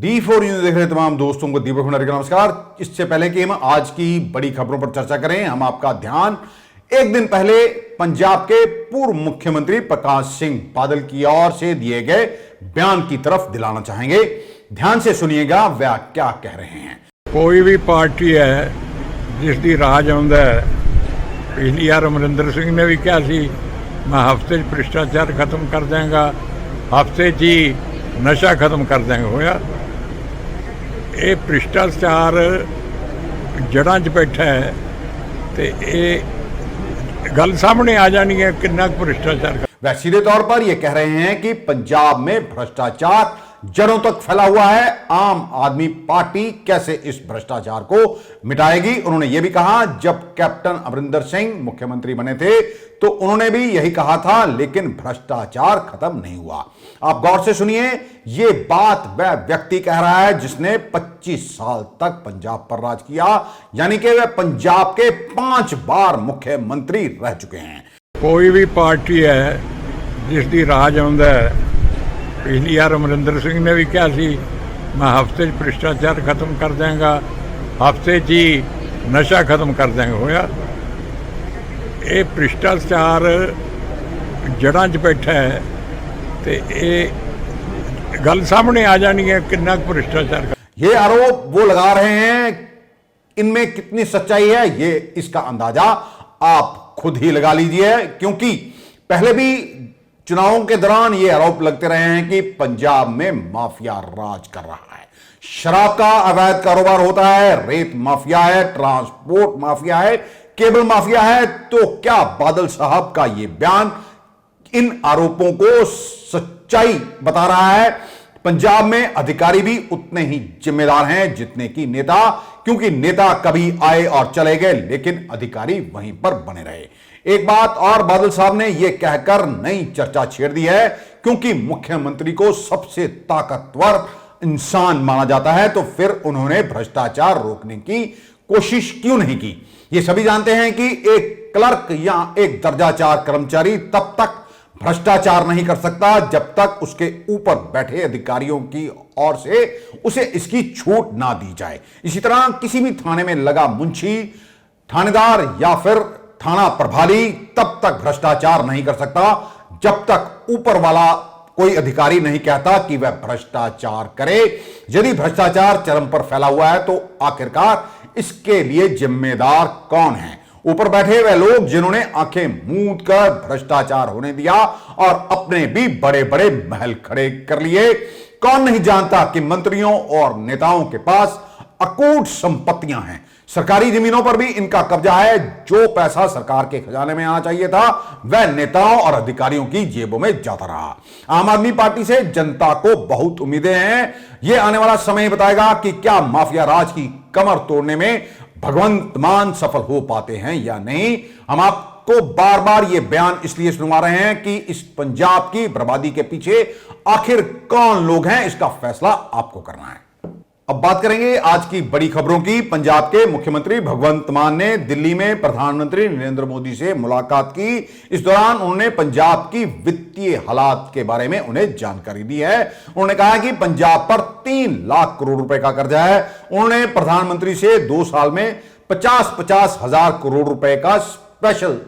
D4 news देख रहे तमाम दोस्तों को दीपक भंडारी का नमस्कार। इससे पहले कि हम आज की बड़ी खबरों पर चर्चा करें, हम आपका ध्यान एक दिन पहले पंजाब के पूर्व मुख्यमंत्री प्रकाश सिंह बादल की ओर से दिए गए बयान की तरफ दिलाना चाहेंगे। ध्यान से सुनिएगा वह क्या कह रहे हैं। कोई भी पार्टी है जिसकी राज आउंदा है, पिछली बार अमरिंदर सिंह ने भी कहा सी मैं हफ्ते भ्रष्टाचार खत्म कर देंगा, हफ्ते ही नशा खत्म कर देंगे। होया ये भ्रष्टाचार जड़ां 'च बैठा है तो ये गल सामने आ जानी है कितना भ्रष्टाचार। वह सीधे तौर पर यह कह रहे हैं कि पंजाब में भ्रष्टाचार जड़ों तक फैला हुआ है। आम आदमी पार्टी कैसे इस भ्रष्टाचार को मिटाएगी। उन्होंने यह भी कहा जब कैप्टन अमरिंदर सिंह मुख्यमंत्री बने थे तो उन्होंने भी यही कहा था, लेकिन भ्रष्टाचार खत्म नहीं हुआ। आप गौर से सुनिए, यह बात वह व्यक्ति कह रहा है जिसने 25 साल तक पंजाब पर राज किया, यानी कि वह पंजाब के 5 बार मुख्यमंत्री रह चुके हैं। कोई भी पार्टी है जिसकी राज आउंदा है, पिछली बार अमरिंदर सिंह ने भी कहा सी मैं हफ्ते भ्रष्टाचार खत्म कर देंगा, हफ्ते ही नशा खत्म कर देंगे। होया ये भ्रष्टाचार जड़ां 'च बैठा है तो ये गल सामने आ जानी है कितना भ्रष्टाचार। ये आरोप वो लगा रहे हैं, इनमें कितनी सच्चाई है ये इसका अंदाजा आप खुद ही लगा लीजिए, क्योंकि पहले भी चुनावों के दौरान ये आरोप लगते रहे हैं कि पंजाब में माफिया राज कर रहा है। शराब का अवैध कारोबार होता है, रेत माफिया है, ट्रांसपोर्ट माफिया है, केबल माफिया है। तो क्या बादल साहब का ये बयान इन आरोपों को सच्चाई बता रहा है? पंजाब में अधिकारी भी उतने ही जिम्मेदार हैं जितने कि नेता, क्योंकि नेता कभी आए और चले गए लेकिन अधिकारी वहीं पर बने रहे। एक बात और बादल साहब ने यह कहकर नई चर्चा छेड़ दी है, क्योंकि मुख्यमंत्री को सबसे ताकतवर इंसान माना जाता है तो फिर उन्होंने भ्रष्टाचार रोकने की कोशिश क्यों नहीं की। ये सभी जानते हैं कि एक क्लर्क या एक दर्जा 4 कर्मचारी तब तक भ्रष्टाचार नहीं कर सकता जब तक उसके ऊपर बैठे अधिकारियों की ओर से उसे इसकी छूट ना दी जाए। इसी तरह किसी भी थाने में लगा मुंशी, थानेदार या फिर थाना प्रभारी तब तक भ्रष्टाचार नहीं कर सकता जब तक ऊपर वाला कोई अधिकारी नहीं कहता कि वह भ्रष्टाचार करे। यदि भ्रष्टाचार चरम पर फैला हुआ है तो आखिरकार इसके लिए जिम्मेदार कौन है? ऊपर बैठे वह लोग जिन्होंने आंखें मूंद कर भ्रष्टाचार होने दिया और अपने भी बड़े बड़े महल खड़े कर लिए। कौन नहीं जानता कि मंत्रियों और नेताओं के पास अकूट संपत्तियां हैं, सरकारी जमीनों पर भी इनका कब्जा है। जो पैसा सरकार के खजाने में आना चाहिए था वह नेताओं और अधिकारियों की जेबों में जाता रहा। आम आदमी पार्टी से जनता को बहुत उम्मीदें हैं। यह आने वाला समय बताएगा कि क्या माफिया राज की कमर तोड़ने में भगवंत मान सफल हो पाते हैं या नहीं। हम आपको बार बार यह बयान इसलिए सुनवा रहे हैं कि इस पंजाब की बर्बादी के पीछे आखिर कौन लोग हैं, इसका फैसला आपको करना है। अब बात करेंगे आज की बड़ी खबरों की। पंजाब के मुख्यमंत्री भगवंत मान ने दिल्ली में प्रधानमंत्री नरेंद्र मोदी से मुलाकात की। इस दौरान उन्होंने पंजाब की वित्तीय हालात के बारे में उन्हें जानकारी दी है। उन्होंने कहा कि पंजाब पर 3 लाख करोड़ रुपए का कर्जा है। उन्होंने प्रधानमंत्री से 2 साल में 50-50 हजार करोड़ रुपए का स्पेशल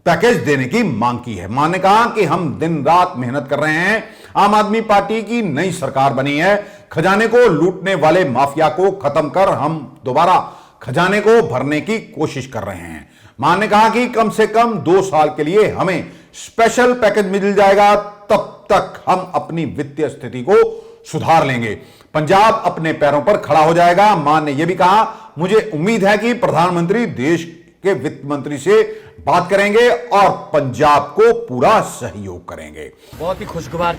पैकेज देने की मांग की है। मान ने कहा कि हम दिन रात मेहनत कर रहे हैं। आम आदमी पार्टी की नई सरकार बनी है। खजाने को लूटने वाले माफिया को खत्म कर हम दोबारा खजाने को भरने की कोशिश कर रहे हैं। मान ने कहा कि कम से कम 2 साल के लिए हमें स्पेशल पैकेज मिल जाएगा, तब तक हम अपनी वित्तीय स्थिति को सुधार लेंगे, पंजाब अपने पैरों पर खड़ा हो जाएगा। मान ने यह भी कहा, मुझे उम्मीद है कि प्रधानमंत्री देश के वित्त मंत्री से बात करेंगे और पंजाब को पूरा सहयोग करेंगे। बहुत ही खुशगवार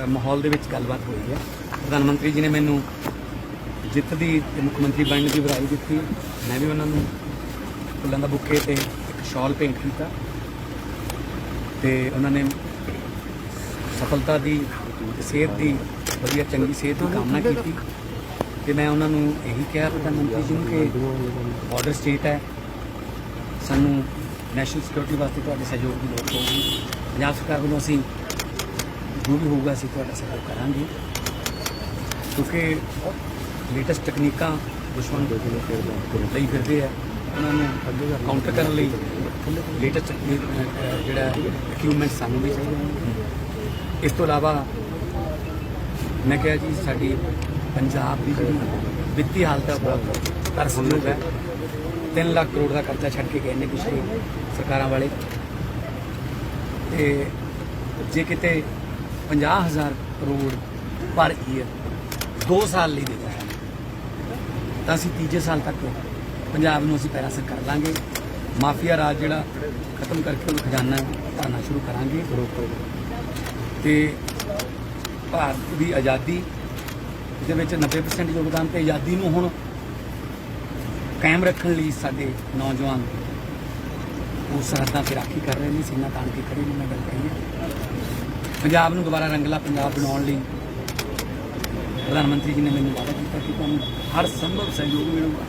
माहौल ਦੇ ਵਿੱਚ ਗੱਲਬਾਤ ਹੋਈ ਹੈ। प्रधानमंत्री जी ने मैनू जित दी मुख्यमंत्री बनने की बधाई दी। मैं भी उन्होंने फुलों का बुके ते एक शॉल भेंट किया ते उन्होंने सफलता की, सेहत की, वधिया चंगी सेहत की कामना की। तो मैं उन्होंने यही कहा प्रधानमंत्री जी कि बॉर्डर स्टेट है, सानू नैशनल सिक्योरिटी वास्ते तुहाडे सहयोग की लोड़ होगी। पंजाब सरकार वालों असीं जो भी होगा असीं तुहाडा सहयोग करांगे। क्योंकि लेटेस्ट तकनीਕਾਂ दुश्मन ਲਈ ਫਿਰਦੇ ਆ, ਉਹਨਾਂ ਨੂੰ ਕਾਊਂਟਰ ਕਰਨ ਲਈ ਲੇਟੈਸਟ ਜਿਹੜਾ ਇਕਵਿਪਮੈਂਟ ਸਾਨੂੰ ਵੀ ਚਾਹੀਦਾ। ਇਸ ਤੋਂ ਇਲਾਵਾ ਮੈਂ ਕਿਹਾ ਜੀ ਸਾਡੀ ਪੰਜਾਬ ਦੀ ਜਿਹੜੀ ਵਿੱਤੀ ਹਾਲਤ ਹੈ ਬਹੁਤ ਤਰਸਯੋਗ ਹੈ। 3 ਲੱਖ ਕਰੋੜ ਦਾ ਕਰਜ਼ਾ ਛੱਡ ਕੇ ਗਏ ਨੇ ਪਿਛਲੀ ਸਰਕਾਰਾਂ ਵਾਲੇ, ਤੇ ਜੇ ਕਿਤੇ 50,000 ਕਰੋੜ ਪਰ ਈਅਰ 2 ਸਾਲ ਲਈ ਦੇ ਦਿੱਤਾ ਤਾਂ ਅਸੀਂ ਤੀਜੇ ਸਾਲ ਤੱਕ ਪੰਜਾਬ ਨੂੰ ਅਸੀਂ ਪੈਰਾਂ ਸਿਰ ਕਰ ਲਾਂਗੇ। ਮਾਫੀਆ ਰਾਜ ਜਿਹੜਾ ਖਤਮ ਕਰਕੇ ਉਹ ਖਜ਼ਾਨਾ ਭਰਨਾ ਸ਼ੁਰੂ ਕਰਾਂਗੇ ਤੇ ਭਾਰਤ ਦੀ ਆਜ਼ਾਦੀ ਦੇ ਵਿੱਚ 90% ਯੋਗਦਾਨ ਤੇ ਆਜ਼ਾਦੀ ਨੂੰ ਹੁਣ ਕਾਇਮ ਰੱਖਣ ਲਈ ਸਾਡੇ ਨੌਜਵਾਨ ਉਹ ਸਰਹੱਦਾਂ ਤੇ ਰਾਖੀ ਕਰ ਰਹੇ ਨੇ, ਸੀਨਾ ਤਾਣ ਕੇ ਖੜੇ ਨੇ। ਮੈਂ ਗੱਲ ਕਹੀ ਹੈ ਪੰਜਾਬ ਨੂੰ ਦੁਬਾਰਾ ਰੰਗਲਾ ਪੰਜਾਬ ਬਣਾਉਣ ਲਈ ਪ੍ਰਧਾਨ ਮੰਤਰੀ ਜੀ ਨੇ ਮੈਨੂੰ ਵਾਅਦਾ ਕੀਤਾ ਕਿ ਤੁਹਾਨੂੰ ਹਰ ਸੰਭਵ ਸਹਿਯੋਗ ਮਿਲੂਗਾ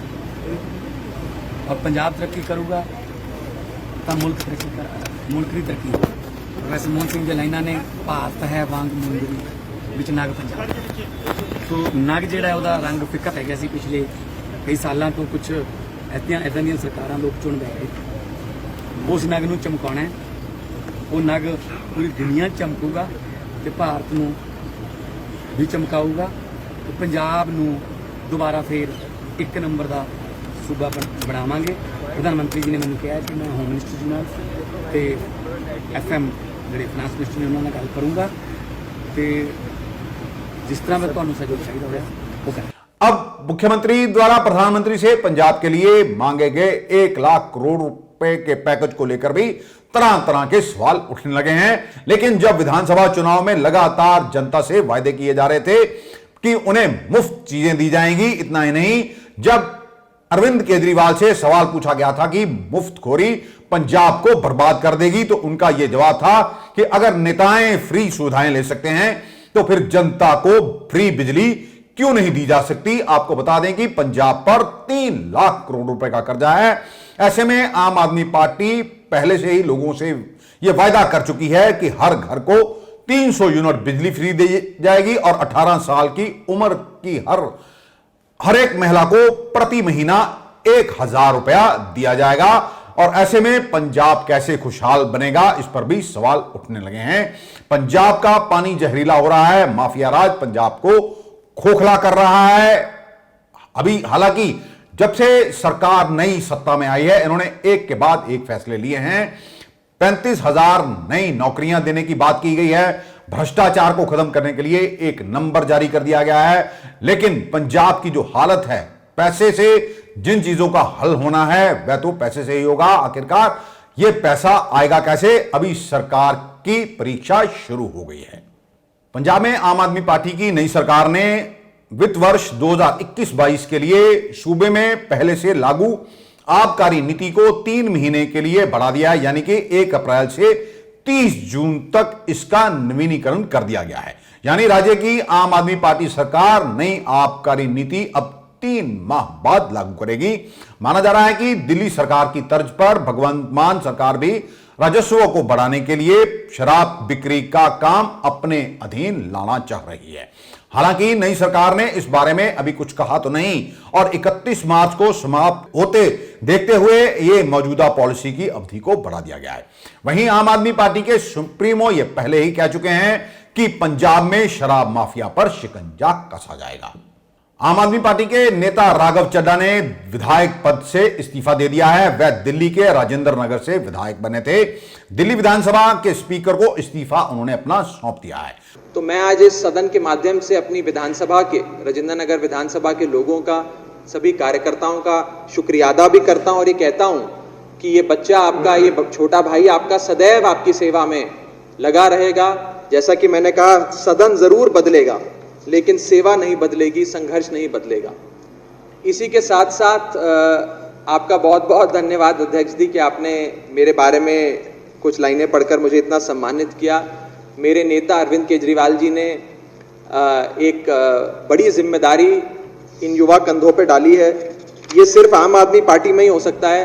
ਔਰ ਪੰਜਾਬ ਤਰੱਕੀ ਕਰੂਗਾ ਤਾਂ ਮੁਲਕ ਦੀ ਤਰੱਕੀ। ਪ੍ਰੋਫੈਸਰ ਮੋਹਨ ਸਿੰਘ ਦੇ ਲਾਈਨਾਂ ਨੇ ਭਾਰਤ ਹੈ ਵਾਂਗ ਮੁੰਦਰੀ ਵਿੱਚ ਨਗ ਪੰਜਾਬ। ਸੋ ਨਗ ਜਿਹੜਾ ਉਹਦਾ ਰੰਗ ਫਿੱਕਾ ਪੈ ਗਿਆ ਸੀ ਪਿਛਲੇ ਕਈ ਸਾਲਾਂ ਤੋਂ, ਕੁਝ ਇੱਦਾਂ ਦੀਆਂ ਸਰਕਾਰਾਂ ਲੋਕ ਚੁਣ ਗਏ। ਉਸ ਨਗ ਨੂੰ ਚਮਕਾਉਣਾ ਹੈ, ਉਹ ਨਗ ਪੂਰੀ ਦੁਨੀਆ 'ਚ ਚਮਕੂਗਾ ਤੇ ਭਾਰਤ ਨੂੰ ਵੀ ਚਮਕਾਊਗਾ ਤੇ ਪੰਜਾਬ ਨੂੰ ਦੁਬਾਰਾ ਫੇਰ 1 ਨੰਬਰ ਦਾ ਸੂਬਾ ਬਣਾਵਾਂਗੇ। ਪ੍ਰਧਾਨ ਮੰਤਰੀ ਜੀ ਨੇ ਮੈਨੂੰ ਕਿਹਾ ਕਿ ਮੈਂ ਹੋਮ ਮਿਨਿਸਟਰ ਜੀ ਨਾਲ ਤੇ FM ਜਿਹੜੇ ਫਾਈਨਾਂਸ ਮਿਨਿਸਟਰ ਨੇ ਉਹਨਾਂ ਨਾਲ ਗੱਲ ਕਰੂੰਗਾ ਤੇ जिस तरह में ਤੁਹਾਨੂੰ सहयोग चाहिए होगा वो करें। अब मुख्यमंत्री द्वारा प्रधानमंत्री से पंजाब के लिए मांगे गए 1 लाख करोड़ रुपए के पैकेज को लेकर भी तरह तरह के सवाल उठने लगे हैं। लेकिन जब विधानसभा चुनाव में लगातार जनता से वायदे किए जा रहे थे कि उन्हें मुफ्त चीजें दी जाएंगी, इतना ही नहीं, जब अरविंद केजरीवाल से सवाल पूछा गया था कि मुफ्तखोरी पंजाब को बर्बाद कर देगी, तो उनका यह जवाब था कि अगर नेताएं फ्री सुविधाएं ले सकते हैं तो फिर जनता को फ्री बिजली क्यों नहीं दी जा सकती। आपको बता दें कि पंजाब पर 3 लाख करोड़ रुपए का कर्जा है। ऐसे में आम आदमी पार्टी पहले से ही लोगों से यह वायदा कर चुकी है कि हर घर को 300 यूनिट बिजली फ्री दी जाएगी और 18 साल की उम्र की हर एक महिला को प्रति महीना 1,000 रुपया दिया जाएगा। और ऐसे में पंजाब कैसे खुशहाल बनेगा, इस पर भी सवाल उठने लगे हैं। पंजाब का पानी जहरीला हो रहा है, माफिया राज पंजाब को खोखला कर रहा है। अभी हालांकि जब से सरकार नई सत्ता में आई है, इन्होंने एक के बाद एक फैसले लिए हैं। 35,000 नई नौकरियां देने की बात की गई है। भ्रष्टाचार को खत्म करने के लिए एक नंबर जारी कर दिया गया है। लेकिन पंजाब की जो हालत है, पैसे से जिन चीजों का हल होना है वह तो पैसे से ही होगा। आखिरकार यह पैसा आएगा कैसे, अभी सरकार की परीक्षा शुरू हो गई है। पंजाब में आम आदमी पार्टी की नई सरकार ने वित्त वर्ष 2021-22 के लिए सूबे में पहले से लागू आबकारी नीति को 3 महीने के लिए बढ़ा दिया है, यानी कि 1 अप्रैल से 30 जून तक इसका नवीनीकरण कर दिया गया है। यानी राज्य की आम आदमी पार्टी सरकार नई आबकारी नीति अब 3 माह बाद लागू करेगी। माना जा रहा है कि दिल्ली सरकार की तर्ज पर भगवंत मान सरकार भी राजस्व को बढ़ाने के लिए शराब बिक्री का काम अपने अधीन लाना चाह रही है। हालांकि नई सरकार ने इस बारे में अभी कुछ कहा तो नहीं और 31 मार्च को समाप्त होते देखते हुए यह मौजूदा पॉलिसी की अवधि को बढ़ा दिया गया है। वहीं आम आदमी पार्टी के सुप्रीमो ये पहले ही कह चुके हैं कि पंजाब में शराब माफिया पर शिकंजा कसा जाएगा। आम आदमी पार्टी के नेता राघव चड्ढा ने विधायक पद से इस्तीफा दे दिया है। वह दिल्ली के राजेंद्र नगर से विधायक बने थे। दिल्ली विधानसभा के स्पीकर को इस्तीफा उन्होंने अपना सौंप दिया है। तो मैं आज इस सदन के माध्यम से अपनी विधानसभा के राजेंद्र नगर विधानसभा के लोगों का, सभी कार्यकर्ताओं का शुक्रिया अदा भी करता हूं और ये कहता हूं कि ये बच्चा आपका, ये छोटा भाई आपका सदैव आपकी सेवा में लगा रहेगा। जैसा कि मैंने कहा, सदन जरूर बदलेगा लेकिन सेवा नहीं बदलेगी, संघर्ष नहीं बदलेगा। इसी के साथ साथ आपका बहुत बहुत धन्यवाद अध्यक्ष जी कि आपने मेरे बारे में कुछ लाइनें पढ़कर मुझे इतना सम्मानित किया। मेरे नेता अरविंद केजरीवाल जी ने एक बड़ी जिम्मेदारी इन युवा कंधों पे डाली है। ये सिर्फ आम आदमी पार्टी में ही हो सकता है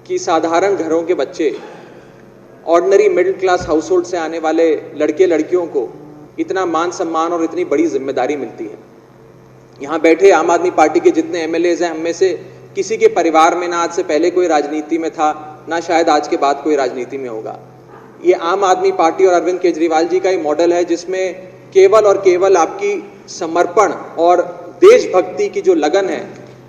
कि साधारण घरों के बच्चे, ordinary middle class house hold से आने वाले लड़के लड़कियों को इतना मान सम्मान और इतनी बड़ी जिम्मेदारी मिलती है। यहाँ बैठे आम आदमी पार्टी के जितने एमएलएज हैं, हम में से किसी के परिवार में ना आज से पहले कोई राजनीति में था, ना शायद आज के बाद कोई राजनीति में होगा। ये आम आदमी पार्टी और अरविंद केजरीवाल जी का ही मॉडल है, जिसमें केवल और केवल आपकी समर्पण और देशभक्ति की जो लगन है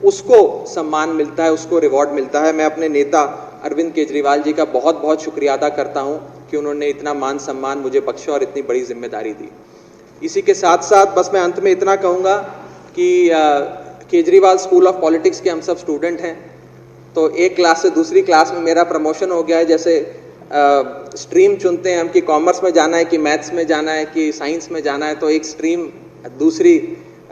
उसको सम्मान मिलता है, उसको रिवॉर्ड मिलता है। मैं अपने नेता अरविंद केजरीवाल जी का बहुत बहुत शुक्रिया अदा करता हूं कि उन्होंने इतना मान सम्मान मुझे बख्शा और इतनी बड़ी जिम्मेदारी दी। इसी के साथ साथ बस मैं अंत में इतना कहूँगा कि केजरीवाल स्कूल ऑफ पॉलिटिक्स के हम सब स्टूडेंट हैं, तो एक क्लास से दूसरी क्लास में मेरा प्रमोशन हो गया है। जैसे स्ट्रीम चुनते हैं हम कि कॉमर्स में जाना है कि मैथ्स में जाना है कि साइंस में जाना है, तो एक स्ट्रीम दूसरी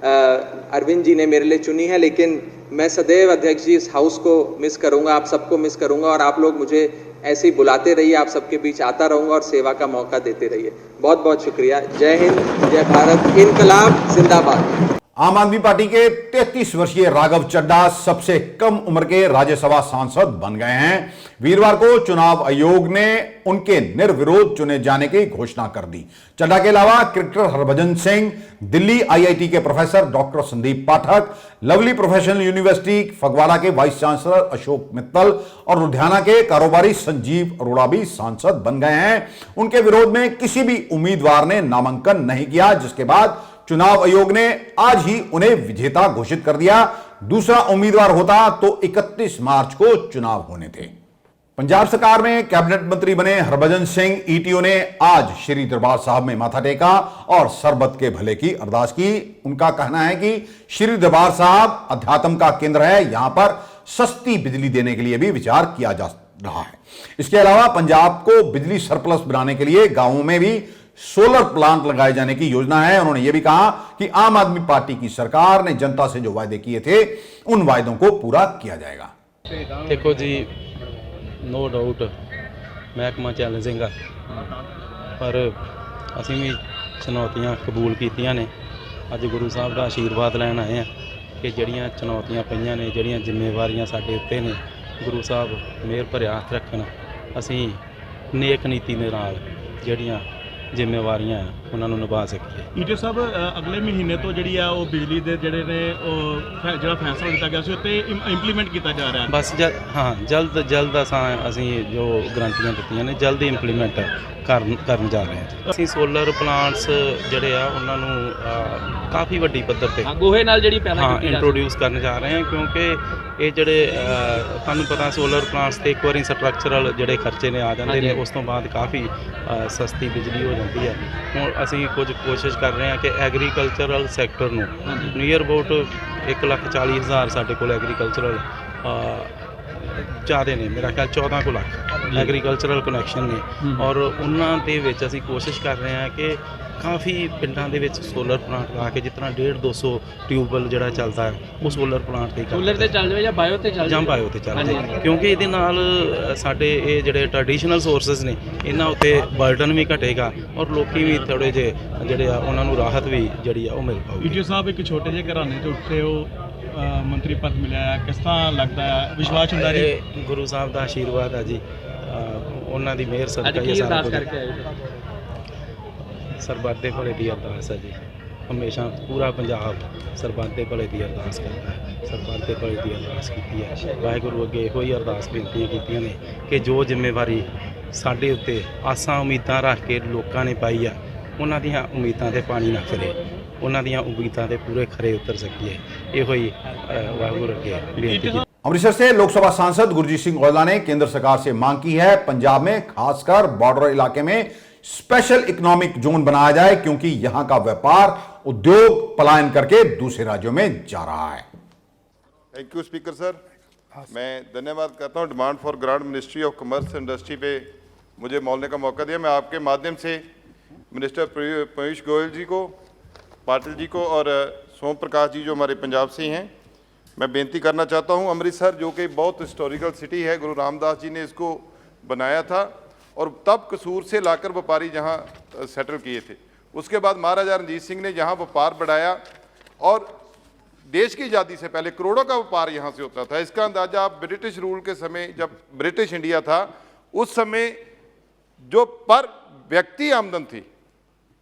अरविंद जी ने मेरे लिए चुनी है। लेकिन मैं सदैव अध्यक्ष जी इस हाउस को मिस करूंगा, आप सबको मिस करूंगा, और आप लोग मुझे ऐसे ही बुलाते रहिए, आप सबके बीच आता रहूंगा और सेवा का मौका देते रहिए। बहुत बहुत शुक्रिया। जय हिंद, जय भारत, इनकलाब जिंदाबाद। आम आदमी पार्टी के 33 वर्षीय राघव चड्ढा सबसे कम उम्र के राज्यसभा सांसद बन गए हैं। वीरवार को चुनाव आयोग ने उनके निर्विरोध चुने जाने की घोषणा कर दी। चड्ढा के अलावा क्रिकेटर हरभजन सिंह, दिल्ली आईआईटी के प्रोफेसर डॉक्टर संदीप पाठक, लवली प्रोफेशनल यूनिवर्सिटी फगवाड़ा के वाइस चांसलर अशोक मित्तल और लुधियाना के कारोबारी संजीव अरोड़ा भी सांसद बन गए हैं। उनके विरोध में किसी भी उम्मीदवार ने नामांकन नहीं किया, जिसके बाद चुनाव आयोग ने आज ही उन्हें विजेता घोषित कर दिया। दूसरा उम्मीदवार होता तो 31 मार्च को चुनाव होने थे। पंजाब सरकार में कैबिनेट मंत्री बने हरभजन सिंह ईटीओ ने आज श्री दरबार साहब में माथा टेका और सरबत के भले की अरदास की। उनका कहना है कि श्री दरबार साहब अध्यात्म का केंद्र है, यहां पर सस्ती बिजली देने के लिए भी विचार किया जा रहा है। इसके अलावा पंजाब को बिजली सरप्लस बनाने के लिए गांवों में भी सोलर प्लांट लगाए जाने की योजना है। उन्होंने यह भी कहा कि आम आदमी पार्टी की सरकार ने जनता से जो वायदे किए थे उन वायदों को पूरा किया जाएगा। देखो जी, नो डाउट महकमा चैलेंजिंग है, पर असीं भी चुनौतियां कबूल कीतियां ने। अज गुरु साहब का आशीर्वाद लैन आए हैं कि जड़ियां चुनौतियां पईयां ने, जड़ियां जिम्मेवारियां साडे उत्ते ने, गुरु साहब मेहर भरिया हथ रखन, असीं नेक नीति दे नाल जड़ियां जिम्मेवारियां उन्होंने निभा सकिए। ईटीओ साहब, अगले महीने तो जी बिजली के जोड़े ने जो फैसला दिता गया उसे इंप्लीमेंट किया जा रहा है। बस हाँ, जल्द असी जो गारंटियां दी ने जल्द ही इंप्लीमेंट करन जा रहे हैं। असी सोलर प्लांट्स जड़े आ उन्होंने काफ़ी वड्डी पद्धर पे गोहे नाल जिहड़ी पैदा हाँ इंट्रोड्यूस करने जा रहे हैं, क्योंकि ये जड़े तुहानूं पता सोलर प्लांट्स ते एक बार स्ट्रक्चरल जड़े खर्चे ने आ जाते हैं, उस तो बाद काफ़ी सस्ती बिजली हो जाती है। हुण असीं कुछ कोशिश कर रहे हैं कि एग्रीकल्चरल सैक्टर नूं नीयर अबाउट 1,40,000 साडे कोल एग्रीकल्चरल ज़्यादा ने, मेरा ख्याल 14 को लाख एग्रीकल्चरल कनैक्शन ने, और उन्हां दे विच असीं कोशिश कर रहे हैं कि काफ़ी पिंडां दे विच सोलर प्लांट ला के जितना 150-200 ट्यूबवैल जिहड़ा चलता है वो सोलर प्लांट ते सोलर ते चल जाए या बायो ते चल ਜਾਂ ਬਾਇਓ ਤੇ ਚੱਲ ਜਾਏ, ਕਿਉਂਕਿ ਇਹਦੇ ਨਾਲ ਸਾਡੇ ਇਹ ਜਿਹੜੇ ਟ੍ਰੈਡੀਸ਼ਨਲ ਸੋਰਸਸ ਨੇ ਇਹਨਾਂ ਉੱਤੇ ਬਰਡਨ ਵੀ ਘਟੇਗਾ ਔਰ ਲੋਕੀ ਵੀ ਥੋੜੇ ਜਿਹੇ ਜਿਹੜੇ ਆ ਉਹਨਾਂ ਨੂੰ ਰਾਹਤ ਵੀ ਜਿਹੜੀ ਆ ਉਹ ਮਿਲ ਪਾਊਗੀ। ईटीओ साहब, एक छोटे जे घराने चो उठे हो, मंत्री पद मिला है, किस तरह लगता है, विश्वास ਹੁੰਦਾ जी? ਇਹ ਗੁਰੂ ਸਾਹਿਬ ਦਾ ਆਸ਼ੀਰਵਾਦ ਆ ਜੀ, ਉਹਨਾਂ ਦੀ ਮਿਹਰ ਸਦਕਾ ਹੀ ਸਾਰਾ ਕੁਝ। ਸਰਬੱਤ ਦੇ ਭਲੇ ਦੀ ਅਰਦਾਸ ਹੈ ਜੀ, ਹਮੇਸ਼ਾ ਪੂਰਾ ਪੰਜਾਬ ਸਰਬੱਤ ਦੇ ਭਲੇ ਦੀ ਅਰਦਾਸ ਕਰਦਾ ਹੈ, ਸਰਬੱਤ ਦੇ ਭਲੇ ਦੀ ਅਰਦਾਸ ਕੀਤੀ ਹੈ। ਵਾਹਿਗੁਰੂ ਅੱਗੇ ਇਹੋ ਹੀ ਅਰਦਾਸ ਬੇਨਤੀਆਂ ਕੀਤੀਆਂ ਨੇ ਕਿ ਜੋ ਜ਼ਿੰਮੇਵਾਰੀ ਸਾਡੇ ਉੱਤੇ ਆਸਾਂ ਉਮੀਦਾਂ ਰੱਖ ਕੇ ਲੋਕਾਂ ਨੇ ਪਾਈ ਆ, ਉਹਨਾਂ ਦੀਆਂ ਉਮੀਦਾਂ 'ਤੇ ਪਾਣੀ ਨਾ ਫਿਰੇ, ਉਹਨਾਂ ਦੀਆਂ ਉਮੀਦਾਂ 'ਤੇ ਪੂਰੇ ਖਰੇ ਉਤਰ ਸਕੀਏ, ਇਹੋ ਹੀ ਵਾਹਿਗੁਰੂ ਅੱਗੇ ਬੇਨਤੀ। अमृतसर से लोकसभा सांसद गुरजीत सिंह औजला ने केंद्र सरकार से मांग की है पंजाब में खासकर बॉर्डर इलाके में स्पेशल इकोनॉमिक जोन बनाया जाए, क्योंकि यहां का व्यापार उद्योग पलायन करके दूसरे राज्यों में जा रहा है। थैंक यू स्पीकर सर, मैं धन्यवाद करता हूं demand for grant ministry of commerce industry पे मुझे बोलने का मौका दिया। मैं आपके माध्यम से मिनिस्टर पीयूष गोयल जी को, पाटिल जी को और सोम प्रकाश जी जो हमारे पंजाब से ही हैं, मैं बेनती करना चाहता हूं, अमृतसर जो कि बहुत हिस्टोरिकल सिटी है, गुरु रामदास जी ने इसको बनाया था और तब कसूर से लाकर व्यापारी जहां सेटल किए थे। उसके बाद महाराजा रणजीत सिंह ने जहां व्यापार बढ़ाया और देश की आज़ादी से पहले करोड़ों का व्यापार यहाँ से होता था। इसका अंदाज़ा आप ब्रिटिश रूल के समय, जब ब्रिटिश इंडिया था, उस समय जो पर व्यक्ति आमदन थी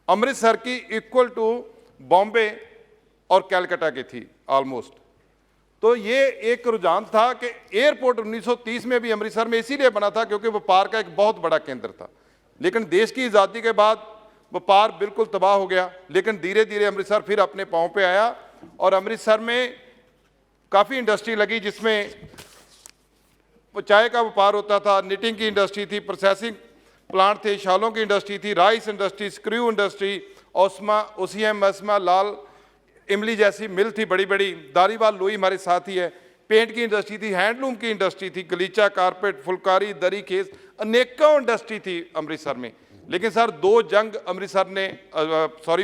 अमृतसर की इक्वल टू बॉम्बे और कैलकाटा की थी ऑलमोस्ट। तो ये एक रुझान था कि एयरपोर्ट 1930 में भी अमृतसर में इसीलिए बना था क्योंकि व्यापार का एक बहुत बड़ा केंद्र था। लेकिन देश की आज़ादी के बाद व्यापार बिल्कुल तबाह हो गया, लेकिन धीरे धीरे अमृतसर फिर अपने पाँव पे आया और अमृतसर में काफ़ी इंडस्ट्री लगी, जिसमें चाय का व्यापार होता था, निटिंग की इंडस्ट्री थी, प्रोसेसिंग प्लांट थे, शालों की इंडस्ट्री थी, राइस इंडस्ट्री, स्क्रू इंडस्ट्री, ओस्मा, ओसीएम, मस्मा, लाल इमली जैसी मिल थी बड़ी बड़ी, दारीवाल लोई हमारे साथ ही है, पेंट की इंडस्ट्री थी, हैंडलूम की इंडस्ट्री थी, गलीचा, कारपेट, फुलकारी, दरी, खेस, अनेकों इंडस्ट्री थी अमृतसर में। लेकिन सर 2 जंग अमृतसर ने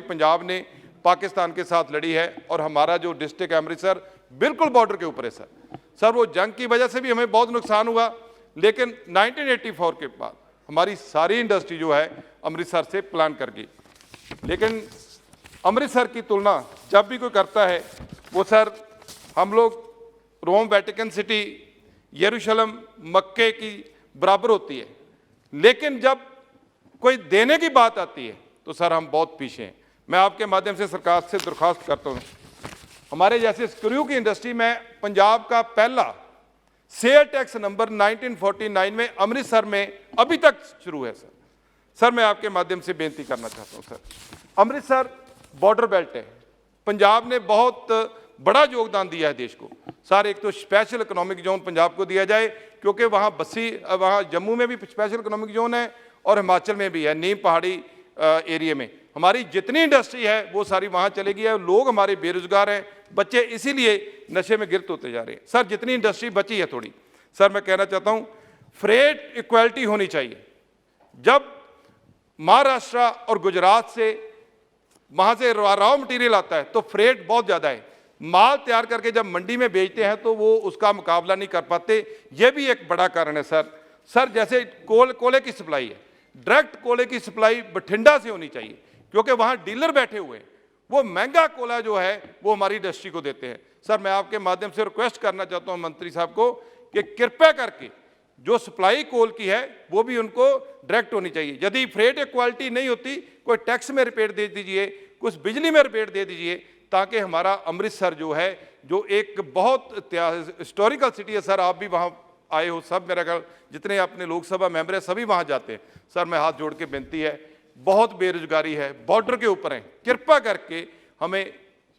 पंजाब ने पाकिस्तान के साथ लड़ी है और हमारा जो डिस्ट्रिक्ट है अमृतसर बिल्कुल बॉर्डर के ऊपर है सर। वो जंग की वजह से भी हमें बहुत नुकसान हुआ, लेकिन 1984 के बाद हमारी सारी इंडस्ट्री जो है अमृतसर से प्लान कर गई। लेकिन अमृतसर की तुलना जब भी कोई करता है वो सर हम लोग रोम, वेटिकन सिटी, यरूशलेम, मक्के की बराबर होती है, लेकिन जब कोई देने की बात आती है तो सर हम बहुत पीछे हैं। मैं आपके माध्यम से सरकार से दरख्वास्त करता हूँ, हमारे जैसे स्क्रू की इंडस्ट्री में पंजाब का पहला सेल टैक्स नंबर 1949 में अमृतसर में अभी तक शुरू है सर। मैं आपके माध्यम से बेनती करना चाहता हूँ सर, अमृतसर बॉर्डर बेल्ट है, पंजाब ने बहुत बड़ा योगदान दिया है देश को सर। एक तो स्पेशल इकोनॉमिक जोन पंजाब को दिया जाए क्योंकि वहाँ जम्मू में भी स्पेशल इकोनॉमिक जोन है और हिमाचल में भी है, नीम पहाड़ी एरिया में हमारी जितनी इंडस्ट्री है वो सारी वहाँ चलेगी है। लोग हमारे बेरोजगार हैं, बच्चे इसीलिए नशे में गिरफ्त होते जा रहे हैं सर। जितनी इंडस्ट्री बची है थोड़ी सर, मैं कहना चाहता हूँ फ्रेट इक्वालिटी होनी चाहिए। जब महाराष्ट्र और गुजरात से वहाँ से रॉ मटेरियल आता है तो फ्रेट बहुत ज़्यादा है, माल तैयार करके जब मंडी में बेचते हैं तो वो उसका मुकाबला नहीं कर पाते, ये भी एक बड़ा कारण है सर। जैसे कोले की सप्लाई है, डायरेक्ट कोले की सप्लाई बठिंडा से होनी चाहिए क्योंकि वहाँ डीलर बैठे हुए हैं, वो महंगा कोला जो है वो हमारी इंडस्ट्री को देते हैं सर। मैं आपके माध्यम से रिक्वेस्ट करना चाहता हूँ मंत्री साहब को कि कृपया करके जो सप्लाई कोल की है वो भी उनको डायरेक्ट होनी चाहिए। यदि फ्रेट क्वालिटी नहीं होती, कोई टैक्स में रिपेट दे दीजिए, कुछ बिजली में रिपेट दे दीजिए, ताकि हमारा अमृतसर जो है जो एक बहुत हिस्टोरिकल सिटी है सर। आप भी वहाँ आए हो, सब मेरा ख्याल जितने अपने लोकसभा मेंबर हैं सभी वहाँ जाते हैं सर। मैं हाथ जोड़ के विनती है, बहुत बेरोजगारी है, बॉर्डर के ऊपर है, कृपया करके हमें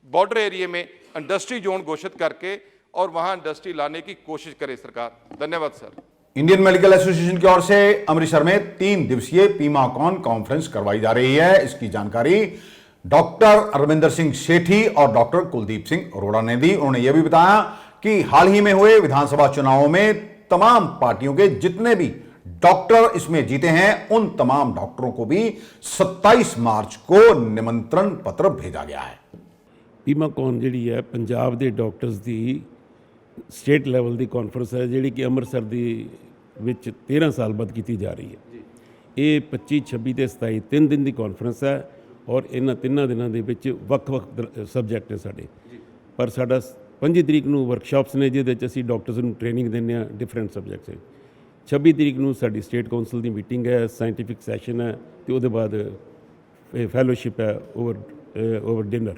बॉर्डर एरिया में इंडस्ट्री जोन घोषित करके और वहाँ इंडस्ट्री लाने की कोशिश करे सरकार। धन्यवाद सर। इंडियन मेडिकल एसोसिएशन की ओर से अमृतसर में 3 दिवसीय पीमाकॉन कॉन्फ्रेंस करवाई जा रही है। इसकी जानकारी डॉक्टर अरविंदर सिंह सेठी और डॉक्टर कुलदीप सिंह अरोड़ा ने दी। उन्होंने यह भी बताया कि हाल ही में हुए विधानसभा चुनावों में तमाम पार्टियों के जितने भी डॉक्टर इसमें जीते हैं उन तमाम डॉक्टरों को भी 27 मार्च को निमंत्रण पत्र भेजा गया है। पीमाकॉन जी है पंजाब के डॉक्टर्स की स्टेट लैवल की कॉन्फ्रेंस है जी कि अमृतसर की 13 साल बाद की जा रही है। ये 25, 26 ते 27 3 दिन की कॉन्फ्रेंस है और इन्होंने 3 दिनों के ਵੱਖ-ਵੱਖ सबजैक्ट ने साढ़े, पर साडा 25 तरीक को वर्कशॉप्स ने जिहदे असीं डॉक्टर्स नूं ट्रेनिंग देने डिफरेंट सबजैक्ट्स है। 26 तरीक को साडी स्टेट काउंसिल की मीटिंग है, साइंटिफिक सैशन है, तो उसदे बाद फैलोशिप है ओवर डिनर।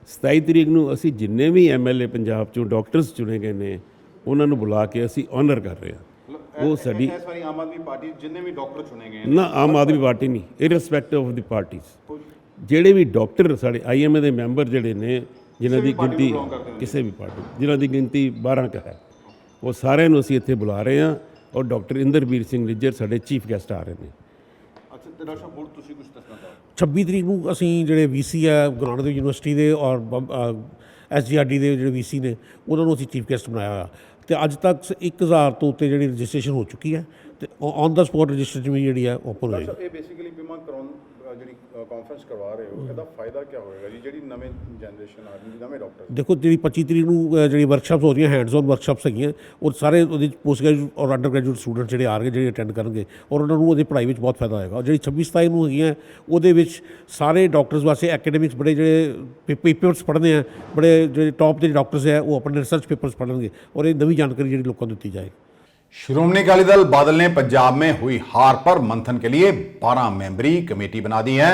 27 तरीक को असीं जिन्ने भी MLA पंजाब चों डॉक्टर्स चुने गए ने उन्होंने बुला के असीं ऑनर कर रहे हैं। वो साडी आम आदमी पार्टी जिन्ने भी डॉक्टर चुने गए ना, आम आदमी पार्टी नहीं, इररिस्पैक्टिव ऑफ द पार्टीज ਜਿਹੜੇ ਵੀ ਡਾਕਟਰ ਸਾਡੇ IMA ਦੇ ਮੈਂਬਰ ਜਿਹੜੇ ਨੇ ਜਿਨ੍ਹਾਂ ਦੀ ਗਿਣਤੀ ਕਿਸੇ ਵੀ ਪਾਰਟੀ ਜਿਨ੍ਹਾਂ ਦੀ ਗਿਣਤੀ 12 ਕ ਹੈ, ਉਹ ਸਾਰਿਆਂ ਨੂੰ ਅਸੀਂ ਇੱਥੇ ਬੁਲਾ ਰਹੇ ਹਾਂ ਔਰ ਡਾਕਟਰ ਇੰਦਰਬੀਰ ਸਿੰਘ ਨਿੱਜਰ ਸਾਡੇ ਚੀਫ ਗੈਸਟ ਆ ਰਹੇ ਨੇ। ਅੱਛਾ ਤੇ ਡਾਕਟਰ ਸਾਹਿਬ ਹੋਰ ਤੁਸੀਂ ਕੁਝ ਦੱਸਣਾ ਚਾਹੋ? 26 ਤਰੀਕ ਨੂੰ ਅਸੀਂ ਜਿਹੜੇ VC ਹੈ ਗੁਰੂ ਨਾਨਕ ਦੇਵ ਯੂਨੀਵਰਸਿਟੀ ਦੇ ਔਰ SGRD ਦੇ ਜਿਹੜੇ VC ਨੇ ਉਹਨਾਂ ਨੂੰ ਅਸੀਂ ਚੀਫ ਗੈਸਟ ਬਣਾਇਆ ਹੋਇਆ ਤੇ ਅੱਜ ਤੱਕ 1000 ਤੋਂ ਉੱਤੇ ਜਿਹੜੀ ਰਜਿਸਟ੍ਰੇਸ਼ਨ ਹੋ ਚੁੱਕੀ ਹੈ ਤੇ ਔਨ ਦਾ ਸਪੌਟ ਰਜਿਸਟ੍ਰੇਸ਼ਨ ਵੀ ਜਿਹੜੀ ਹੈ ਓਪਨ ਹੋਏਗੀ। ਇਹ ਬੇਸਿਕਲੀ ਪੀਮਾ ਕਰਾਉਣ ਜਿਹੜੀ ਕਾਨਫਰੰਸ ਕਰਵਾ ਰਹੇ ਹੋ, ਇਹਦਾ ਫਾਇਦਾ ਕੀ ਹੋਏਗਾ ਜੀ ਜਿਹੜੀ ਨਵੇਂ ਜਨਰੇਸ਼ਨ ਆ ਰਹੀ ਨਵੇਂ ਡਾਕਟਰ? ਦੇਖੋ ਜਿਹੜੀ 25 ਤਰੀਕ ਨੂੰ ਜਿਹੜੀ ਵਰਕਸ਼ਾਪਸ ਹੋ ਰਹੀਆਂ ਹੈਂਡਸ ਔਨ ਵਰਕਸ਼ਾਪਸ ਹੈਗੀਆਂ ਉਹ ਸਾਰੇ ਉਹਦੇ ਪੋਸਟ ਗ੍ਰੈਜੂਏਟ ਔਰ ਅੰਡਰ ਗ੍ਰੈਜੂਏਟ ਸਟੂਡੈਂਟ ਜਿਹੜੇ ਆ ਰਹੇ ਜਿਹੜੇ ਅਟੈਂਡ ਕਰਨਗੇ ਔਰ ਉਹਨਾਂ ਨੂੰ ਉਹਦੀ ਪੜ੍ਹਾਈ ਵਿੱਚ ਬਹੁਤ ਫਾਇਦਾ ਹੋਏਗਾ। ਔਰ ਜਿਹੜੀ 26 27 ਨੂੰ ਹੈਗੀਆਂ ਉਹਦੇ ਵਿੱਚ ਸਾਰੇ ਡਾਕਟਰਸ ਵਾਸਤੇ ਐਕੈਡਮਿਕਸ ਬੜੇ ਜਿਹੜੇ ਪੇਪਰਸ ਪੜ੍ਹਨੇ ਆ, ਬੜੇ ਜਿਹੜੇ ਟੌਪ ਦੇ ਡਾਕਟਰਸ ਹੈ ਉਹ ਆਪਣੇ ਰਿਸਰਚ ਪੇਪਰਸ ਪੜ੍ਹਨਗੇ ਔਰ ਇਹ ਨਵੀਂ ਜਾਣਕਾਰੀ ਜਿਹੜੀ ਲੋਕਾਂ ਨੂੰ ਦਿੱਤੀ ਜਾਏਗੀ। श्रोमणी अकाली दल बादल ने पंजाब में हुई हार पर मंथन के लिए 12 मेंबरी कमेटी बना दी है।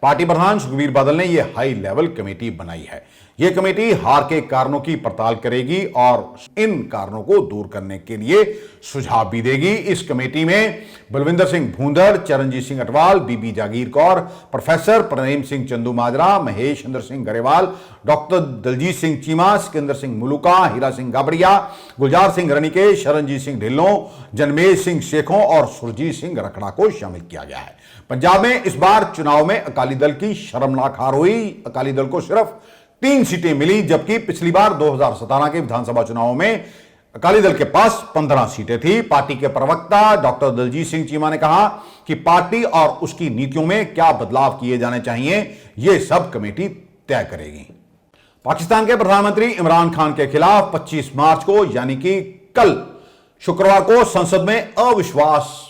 पार्टी प्रधान सुखबीर बादल ने यह हाई लेवल कमेटी बनाई है। यह कमेटी हार के कारणों की पड़ताल करेगी और इन कारणों को दूर करने के लिए सुझाव भी देगी। इस कमेटी में बलविंदर सिंह भूंदर, चरणजीत सिंह अटवाल, बीबी जागीर कौर, प्रोफेसर प्रेम सिंह चंदूमाजरा, महेश चंद्र सिंह गरेवाल, डॉक्टर दलजीत सिंह चीमा, सिकंदर सिंह मुलुका, हीरा सिंह गाबड़िया, गुलजार सिंह रनिके, शरणजीत सिंह ढिल्लों, जनमेज सिंह शेखों और सुरजीत सिंह रखड़ा को शामिल किया गया है। पंजाब में इस बार चुनाव में अकाली दल की शर्मनाक हार हुई। अकाली दल को सिर्फ 3 सीटें मिली, जबकि पिछली बार 2017 के विधानसभा चुनाव में अकाली दल के पास 15 सीटें थी। पार्टी के प्रवक्ता डॉक्टर दलजीत सिंह चीमा ने कहा कि पार्टी और उसकी नीतियों में क्या बदलाव किए जाने चाहिए, यह सब कमेटी तय करेगी। पाकिस्तान के प्रधानमंत्री इमरान खान के खिलाफ 25 मार्च को यानी कि कल शुक्रवार को संसद में अविश्वास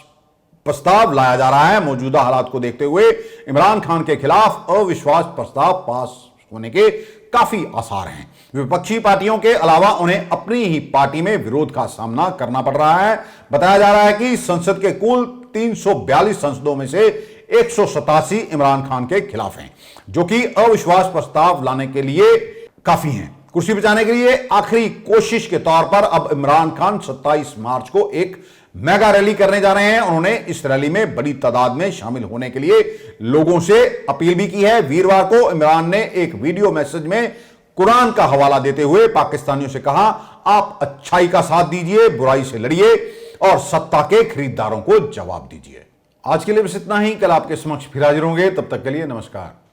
प्रस्ताव लाया जा रहा है। मौजूदा हालात को देखते हुए इमरान खान के खिलाफ अविश्वास प्रस्ताव पास होने के काफी आसार हैं। विपक्षी पार्टियों के अलावा उन्हें अपनी ही पार्टी में विरोध का सामना करना पड़ रहा है। बताया जा रहा है कि संसद के कुल 342 सांसदों में से 187 इमरान खान के खिलाफ हैं, जो कि अविश्वास प्रस्ताव लाने के लिए काफी हैं। कुर्सी बचाने के लिए आखिरी कोशिश के तौर पर अब इमरान खान 27 मार्च को एक मेगा रैली करने जा रहे हैं। उन्होंने इस रैली में बड़ी तादाद में शामिल होने के लिए लोगों से अपील भी की है। वीरवार को इमरान ने एक वीडियो मैसेज में कुरान का हवाला देते हुए पाकिस्तानियों से कहा, आप अच्छाई का साथ दीजिए, बुराई से लड़िए और सत्ता के खरीदारों को जवाब दीजिए। आज के लिए बस इतना ही। कल आपके समक्ष फिर हाजिर होंगे। तब तक के लिए नमस्कार।